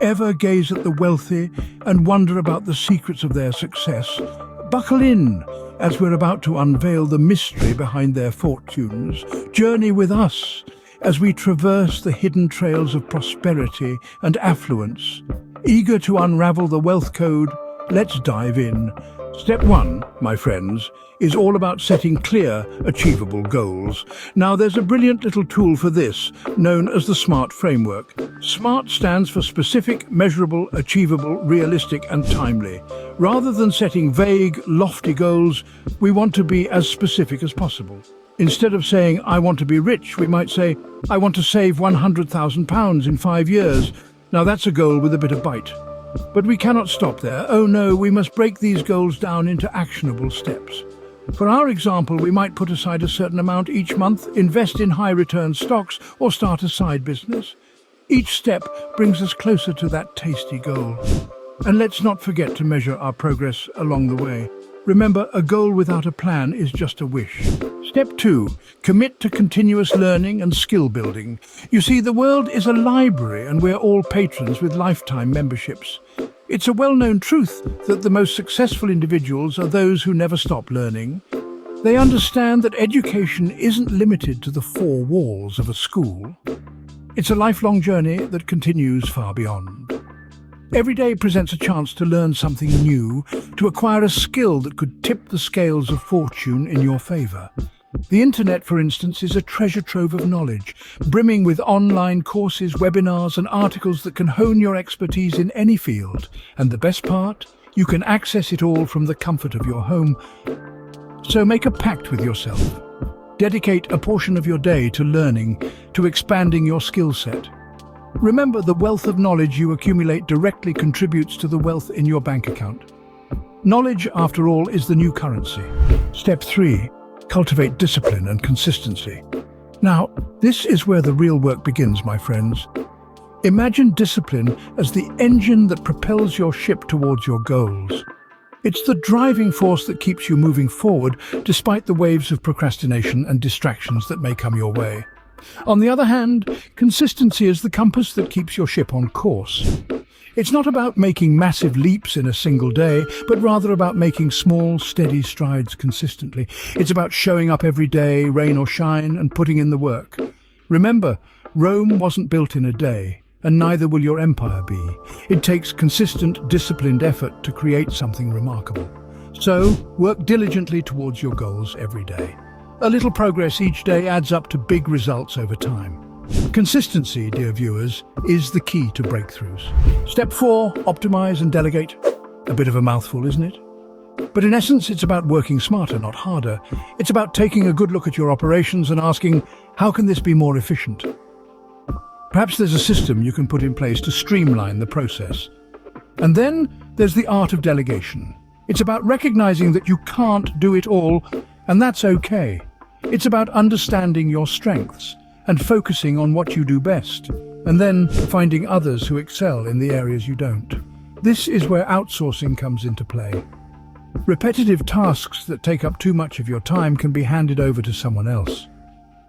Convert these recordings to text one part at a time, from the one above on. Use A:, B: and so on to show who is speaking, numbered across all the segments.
A: ever gaze at the wealthy and wonder about the secrets of their success? Buckle in, as we're about to unveil the mystery behind their fortunes. Journey with us as we traverse the hidden trails of prosperity and affluence. Eager to unravel the wealth code? Let's dive in. Step 1, my friends, is all about setting clear, achievable goals. Now, there's a brilliant little tool for this, known as the SMART framework. SMART stands for specific, measurable, achievable, realistic, and timely. Rather than setting vague, lofty goals, we want to be as specific as possible. Instead of saying, I want to be rich, we might say, I want to save £100,000 in 5 years. Now, that's a goal with a bit of bite. But we cannot stop there. Oh no, we must break these goals down into actionable steps. For our example, we might put aside a certain amount each month, invest in high-return stocks, or start a side business. Each step brings us closer to that tasty goal. And let's not forget to measure our progress along the way. Remember, a goal without a plan is just a wish. Step 2, commit to continuous learning and skill building. You see, the world is a library and we're all patrons with lifetime memberships. It's a well-known truth that the most successful individuals are those who never stop learning. They understand that education isn't limited to the 4 walls of a school. It's a lifelong journey that continues far beyond. Every day presents a chance to learn something new, to acquire a skill that could tip the scales of fortune in your favor. The internet, for instance, is a treasure trove of knowledge, brimming with online courses, webinars, and articles that can hone your expertise in any field. And the best part? You can access it all from the comfort of your home. So make a pact with yourself. Dedicate a portion of your day to learning, to expanding your skill set. Remember, the wealth of knowledge you accumulate directly contributes to the wealth in your bank account. Knowledge, after all, is the new currency. Step 3. Cultivate discipline and consistency. Now, this is where the real work begins, my friends. Imagine discipline as the engine that propels your ship towards your goals. It's the driving force that keeps you moving forward despite the waves of procrastination and distractions that may come your way. On the other hand, consistency is the compass that keeps your ship on course. It's not about making massive leaps in a single day, but rather about making small, steady strides consistently. It's about showing up every day, rain or shine, and putting in the work. Remember, Rome wasn't built in a day, and neither will your empire be. It takes consistent, disciplined effort to create something remarkable. So, work diligently towards your goals every day. A little progress each day adds up to big results over time. Consistency, dear viewers, is the key to breakthroughs. Step 4, optimize and delegate. A bit of a mouthful, isn't it? But in essence, it's about working smarter, not harder. It's about taking a good look at your operations and asking, how can this be more efficient? Perhaps there's a system you can put in place to streamline the process. And then there's the art of delegation. It's about recognizing that you can't do it all, and that's okay. It's about understanding your strengths and focusing on what you do best, and then finding others who excel in the areas you don't. This is where outsourcing comes into play. Repetitive tasks that take up too much of your time can be handed over to someone else.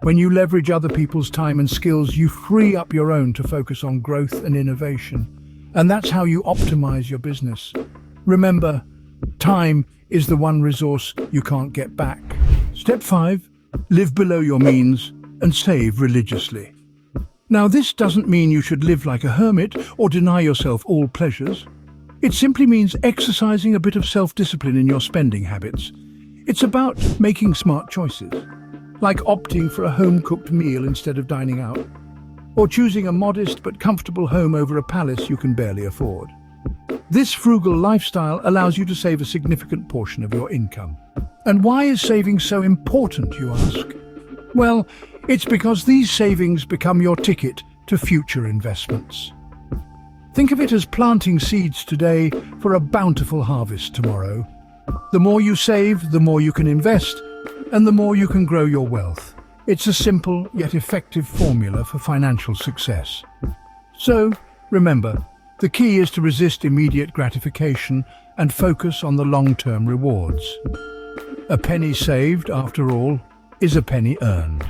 A: When you leverage other people's time and skills, you free up your own to focus on growth and innovation. And that's how you optimize your business. Remember, time is the one resource you can't get back. Step 5, live below your means and save religiously. Now, this doesn't mean you should live like a hermit or deny yourself all pleasures. It simply means exercising a bit of self-discipline in your spending habits. It's about making smart choices, like opting for a home-cooked meal instead of dining out, or choosing a modest but comfortable home over a palace you can barely afford. This frugal lifestyle allows you to save a significant portion of your income. And why is saving so important, you ask? Well, it's because these savings become your ticket to future investments. Think of it as planting seeds today for a bountiful harvest tomorrow. The more you save, the more you can invest, and the more you can grow your wealth. It's a simple yet effective formula for financial success. So, remember, the key is to resist immediate gratification and focus on the long-term rewards. A penny saved, after all, is a penny earned.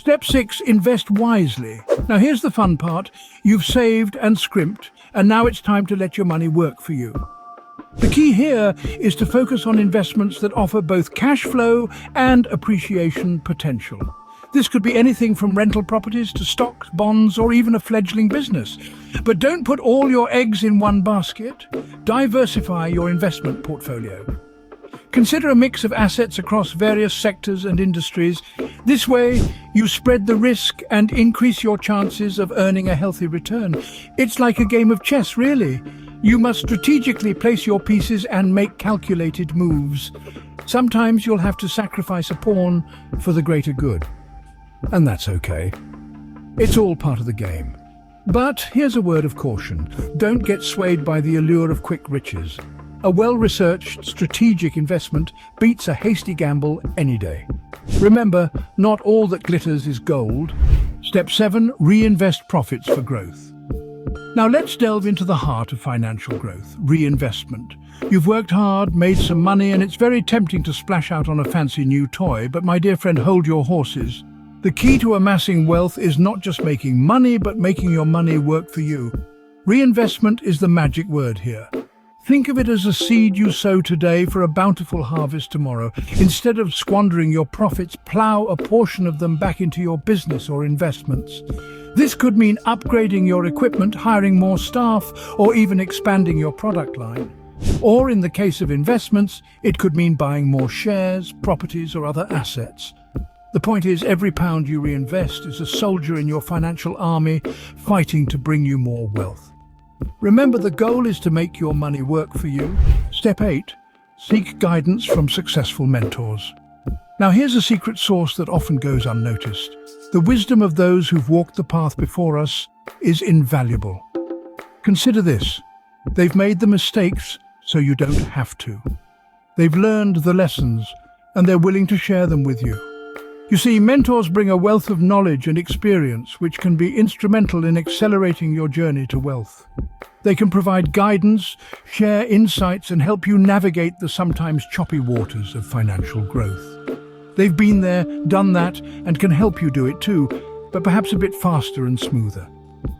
A: Step 6, invest wisely. Now here's the fun part. You've saved and scrimped, and now it's time to let your money work for you. The key here is to focus on investments that offer both cash flow and appreciation potential. This could be anything from rental properties to stocks, bonds, or even a fledgling business. But don't put all your eggs in one basket. Diversify your investment portfolio. Consider a mix of assets across various sectors and industries. This way, you spread the risk and increase your chances of earning a healthy return. It's like a game of chess, really. You must strategically place your pieces and make calculated moves. Sometimes you'll have to sacrifice a pawn for the greater good. And that's okay. It's all part of the game. But here's a word of caution. Don't get swayed by the allure of quick riches. A well-researched, strategic investment beats a hasty gamble any day. Remember, not all that glitters is gold. Step 7, reinvest profits for growth. Now let's delve into the heart of financial growth, reinvestment. You've worked hard, made some money, and it's very tempting to splash out on a fancy new toy, but my dear friend, hold your horses. The key to amassing wealth is not just making money, but making your money work for you. Reinvestment is the magic word here. Think of it as a seed you sow today for a bountiful harvest tomorrow. Instead of squandering your profits, plow a portion of them back into your business or investments. This could mean upgrading your equipment, hiring more staff, or even expanding your product line. Or in the case of investments, it could mean buying more shares, properties, or other assets. The point is, every pound you reinvest is a soldier in your financial army fighting to bring you more wealth. Remember, the goal is to make your money work for you. Step 8, seek guidance from successful mentors. Now here's a secret sauce that often goes unnoticed. The wisdom of those who've walked the path before us is invaluable. Consider this. They've made the mistakes so you don't have to. They've learned the lessons and they're willing to share them with you. You see, mentors bring a wealth of knowledge and experience which can be instrumental in accelerating your journey to wealth. They can provide guidance, share insights, and help you navigate the sometimes choppy waters of financial growth. They've been there, done that, and can help you do it too, but perhaps a bit faster and smoother.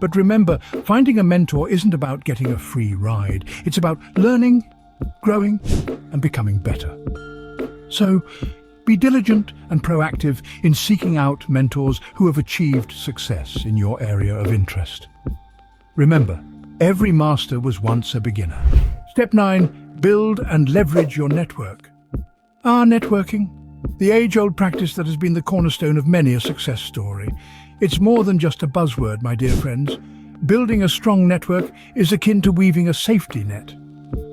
A: But remember, finding a mentor isn't about getting a free ride. It's about learning, growing, and becoming better. So, be diligent and proactive in seeking out mentors who have achieved success in your area of interest. Remember, every master was once a beginner. Step 9, build and leverage your network. Networking, the age-old practice that has been the cornerstone of many a success story. It's more than just a buzzword, my dear friends. Building a strong network is akin to weaving a safety net.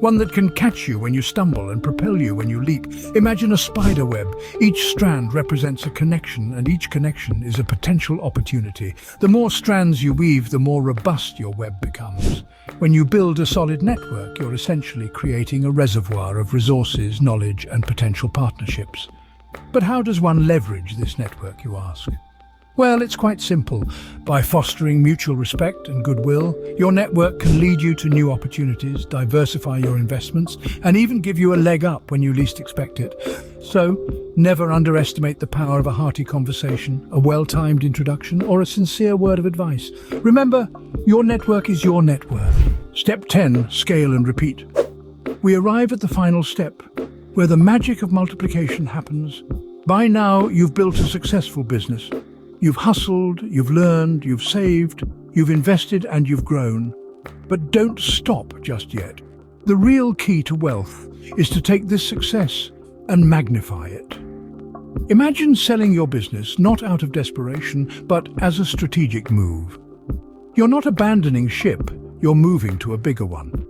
A: One that can catch you when you stumble and propel you when you leap. Imagine a spider web. Each strand represents a connection, and each connection is a potential opportunity. The more strands you weave, the more robust your web becomes. When you build a solid network, you're essentially creating a reservoir of resources, knowledge, and potential partnerships. But how does one leverage this network, you ask? Well, it's quite simple. By fostering mutual respect and goodwill, your network can lead you to new opportunities, diversify your investments, and even give you a leg up when you least expect it. So, never underestimate the power of a hearty conversation, a well-timed introduction, or a sincere word of advice. Remember, your network is your net worth. Step 10, scale and repeat. We arrive at the final step, where the magic of multiplication happens. By now, you've built a successful business. You've hustled, you've learned, you've saved, you've invested, and you've grown. But don't stop just yet. The real key to wealth is to take this success and magnify it. Imagine selling your business not out of desperation, but as a strategic move. You're not abandoning ship, you're moving to a bigger one.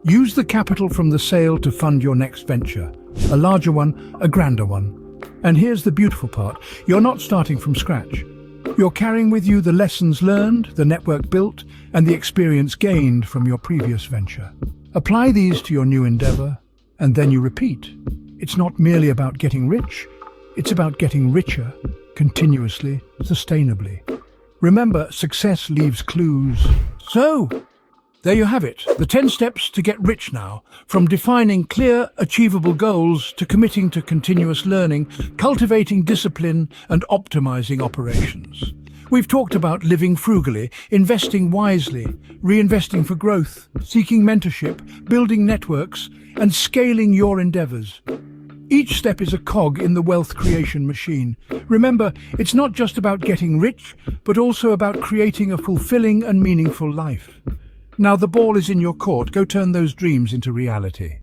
A: Use the capital from the sale to fund your next venture, a larger one, a grander one. And here's the beautiful part, you're not starting from scratch. You're carrying with you the lessons learned, the network built, and the experience gained from your previous venture. Apply these to your new endeavor, and then you repeat. It's not merely about getting rich, it's about getting richer, continuously, sustainably. Remember, success leaves clues. So, There you have it, the 10 steps to get rich now, from defining clear, achievable goals to committing to continuous learning, cultivating discipline and optimizing operations. We've talked about living frugally, investing wisely, reinvesting for growth, seeking mentorship, building networks, and scaling your endeavors. Each step is a cog in the wealth creation machine. Remember, it's not just about getting rich, but also about creating a fulfilling and meaningful life. Now the ball is in your court. Go turn those dreams into reality.